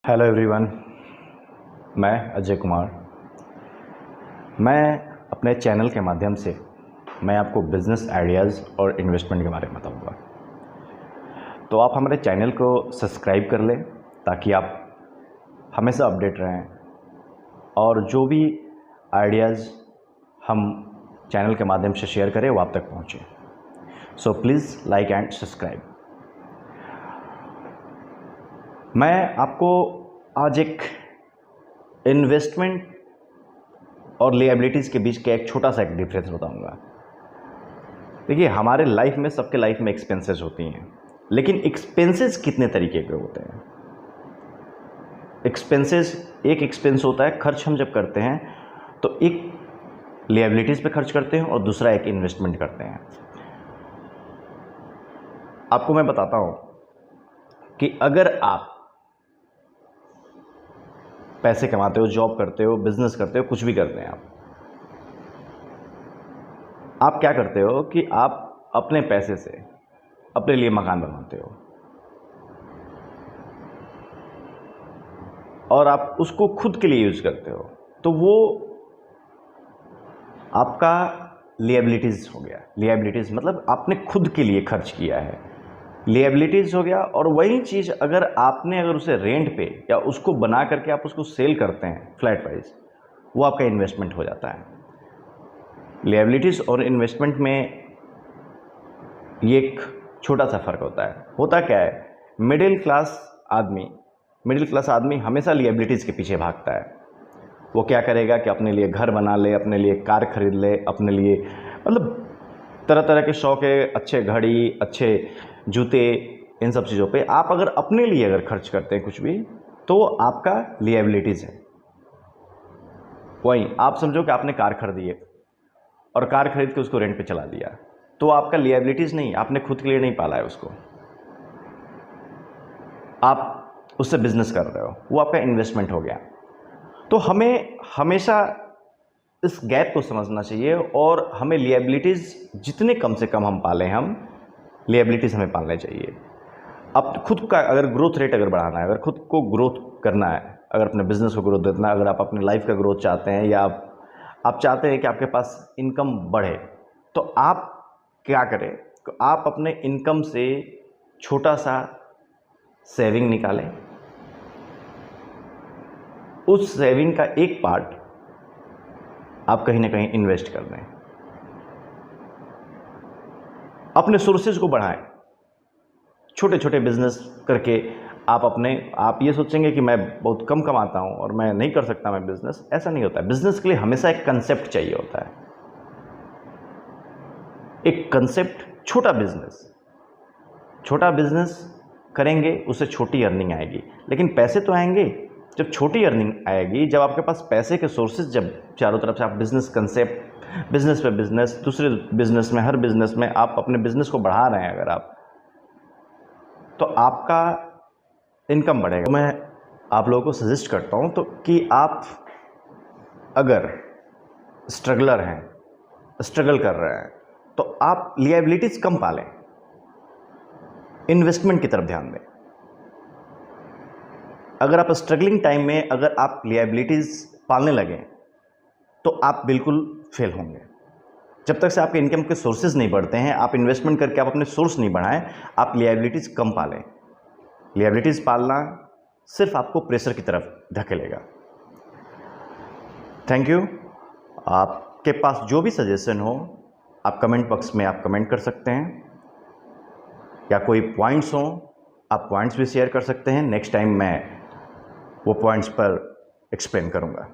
Hello everyone, मैं अजय कुमार। मैं अपने चैनल के माध्यम से मैं आपको बिज़नेस आइडियाज़ और इन्वेस्टमेंट के बारे में बताऊंगा। तो आप हमारे चैनल को सब्सक्राइब कर लें ताकि आप हमेशा अपडेट रहें और जो भी आइडियाज़ हम चैनल के माध्यम से शेयर करें वो आप तक पहुँचे। So please like and subscribe. मैं आपको आज एक इन्वेस्टमेंट और लिएबिलिटीज़ के बीच का एक छोटा सा एक डिफरेंस बताऊंगा। देखिए, हमारे लाइफ में, सबके लाइफ में एक्सपेंसेस होती हैं, लेकिन एक्सपेंसेस कितने तरीके के होते हैं। एक एक्सपेंस होता है खर्च हम जब करते हैं तो एक लिएबिलिटीज़ पे खर्च करते हैं और दूसरा एक इन्वेस्टमेंट करते हैं। आपको मैं बताता हूँ कि अगर आप पैसे कमाते हो, जॉब करते हो, बिजनेस करते हो, कुछ भी करते हैं, आप क्या करते हो कि आप अपने पैसे से अपने लिए मकान बनवाते हो और आप उसको खुद के लिए यूज़ करते हो, तो वो आपका लिएबिलिटीज़ हो गया। लिएबिलिटीज़ मतलब आपने खुद के लिए खर्च किया है, लिएबिलिटीज़ हो गया। और वही चीज़ अगर उसे रेंट पे या उसको बना करके आप उसको सेल करते हैं फ्लैट वाइज, वो आपका इन्वेस्टमेंट हो जाता है। लिएबिलिटीज़ और इन्वेस्टमेंट में ये एक छोटा सा फ़र्क होता है। होता क्या है, मिडिल क्लास आदमी हमेशा लिएबिलिटीज़ के पीछे भागता है। वो क्या करेगा कि अपने लिए घर बना ले, अपने लिए कार खरीद ले, अपने लिए मतलब तरह तरह के शौक है, अच्छे घड़ी, अच्छे जूते, इन सब चीज़ों पे आप अगर अपने लिए अगर खर्च करते हैं कुछ भी, तो आपका लिएबिलिटीज़ है। वहीं आप समझो कि आपने कार खरीदी है और कार खरीद के उसको रेंट पे चला दिया, तो आपका लिएबिलिटीज़ नहीं, आपने खुद के लिए नहीं पाला है उसको, आप उससे बिजनेस कर रहे हो, वो आपका इन्वेस्टमेंट हो गया। तो हमें हमेशा इस गैप को समझना चाहिए और हमें लिएबिलिटीज़ जितने कम से कम हम पालें, हम लिएबिलिटीज़ हमें पालने चाहिए। अब खुद का अगर ग्रोथ रेट अगर बढ़ाना है, अगर खुद को ग्रोथ करना है, अगर अपने बिजनेस को ग्रोथ देना है, अगर आप अपने लाइफ का ग्रोथ चाहते हैं या आप चाहते हैं कि आपके पास इनकम बढ़े, तो आप क्या करें, तो आप अपने इनकम से छोटा सा सेविंग निकालें, उस सेविंग का एक पार्ट आप कहीं ना कहीं इन्वेस्ट कर दें, अपने सोर्सेज को बढ़ाएं। छोटे छोटे बिजनेस करके आप ये सोचेंगे कि मैं बहुत कम कमाता हूं और मैं नहीं कर सकता मैं बिजनेस, ऐसा नहीं होता है। बिजनेस के लिए हमेशा एक कंसेप्ट चाहिए होता है, एक कंसेप्ट। छोटा बिजनेस करेंगे, उससे छोटी अर्निंग आएगी, लेकिन पैसे तो आएंगे जब छोटी अर्निंग आएगी, जब आपके पास पैसे के सोर्सेज, जब चारों तरफ से आप बिजनेस कंसेप्ट, बिजनेस पे बिजनेस, दूसरे बिजनेस में, हर बिजनेस में आप अपने बिजनेस को बढ़ा रहे हैं अगर आप, तो आपका इनकम बढ़ेगा। तो मैं आप लोगों को सजेस्ट करता हूं तो कि आप अगर स्ट्रगल कर रहे हैं, तो आप लिएबिलिटीज कम पालें, इन्वेस्टमेंट की तरफ ध्यान दें। अगर आप स्ट्रगलिंग टाइम में अगर आप लिएबिलिटीज पालने लगें तो आप बिल्कुल फेल होंगे। जब तक से आपके इनकम के सोर्सेज नहीं बढ़ते हैं, आप इन्वेस्टमेंट करके आप अपने सोर्स नहीं बढ़ाएं, आप लिएबिलिटीज कम पालें। लिएबिलिटीज पालना सिर्फ आपको प्रेशर की तरफ धकेलेगा। Thank you. आपके पास जो भी सजेशन हो, आप कमेंट बॉक्स में आप कमेंट कर सकते हैं, या कोई पॉइंट्स हो आप पॉइंट्स भी शेयर कर सकते हैं। नेक्स्ट टाइम मैं वो पॉइंट्स पर एक्सप्लेन करूंगा।